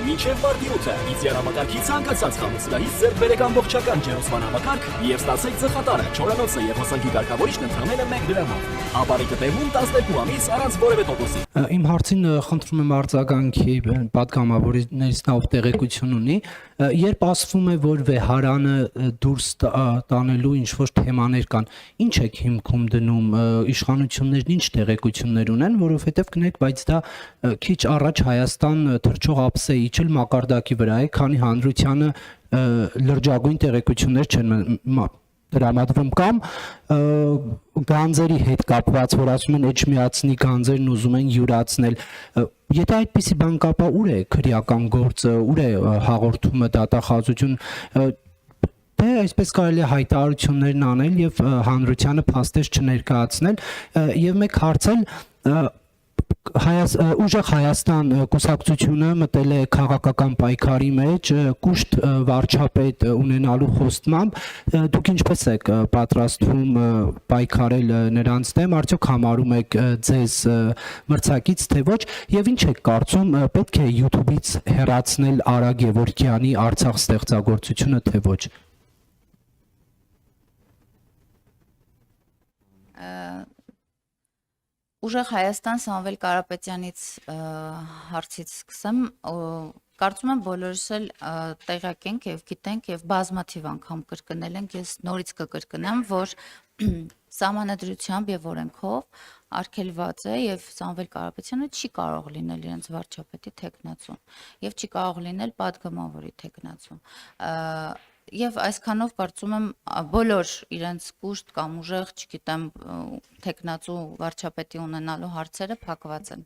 մինչև մարտի 8-ը Իդեալ համակարգի ցանկացած խանութսրահից ձեռք բերեք ամբողջական ջերմոսման համակարգ եւ ստացեք ծխատարը, չորանոցը եւ հոսանքի կարգավորիչն ընդամենը 1 դրամով։ Ապարիկը տեղում 12 ամիս առանց որևէ տոկոսի։ Իմ հարցին խնդրում եմ արձագանքի պատգամավորներից նա տեղեկություն ունի, երբ ասվում է, որ վեհարանը դուրս տանելու ինչ-որ թեմաներ կան, ինչ եք հիմքում դնում, իշխանություններն ինչ տեղեկություններ ունեն, որովհետև կներեք, բայց դա քիչ առաջ Հայաստան թռչող ափսե իջել մակարդակի վրա է, քանի հանրությանը լրջագույն տեղեկություններ չեն տրամադրում կամ գանձերի հետ կապված, որ ասում են էջմիածնի գանձերն ուզում են յուրացնել, եթե այդպիսի բան կապա, ուր է քրեական գործը, ուր է հաղորդումը, դատախազություն, թե այսպես կարելի է հայտարարություններն անել եւ հանրությանը փաստեր չներկայացնել եւ մեկ հարցել Ուժեղ Հայաստան կուսակցությունը մտել է քաղաքական պայքարի մեջ կուշտ վարչապետ ունենալու խոստմամբ, դուք ինչպես եք պատրաստվում պայքարել նրանց դեմ, արդյոք համարում եք ձեզ մրցակից թե ոչ, եւ ինչ եք կարծում, պետք է YouTube-ից հեռացնել Արա Գևորգյանի Արցախ ստեղծագործությունը թե ոչ։ Ուժեղ Հայաստան Սամվել Կարապետյանից հարցից սկսեմ, կարծում եմ բոլորս էլ տեղյակ ենք եւ գիտենք եւ բազմաթիվ անգամ կրկնել ենք, ես նորից կկրկնեմ, որ սահմանադրությամբ եւ օրենքով արգելված է եւ Սամվել Կարապետյանը չի կարող լինել իրենց վարչապետի թեկնածուն եւ չի կարող լինել падգամավորի թեկնածուն։ Եվ այսքանով կարծում եմ բոլոր իրենց կուշտ կամ ուժեղ, չգիտեմ, թեկնածու վարչապետի ունենալու հարցերը փակված են։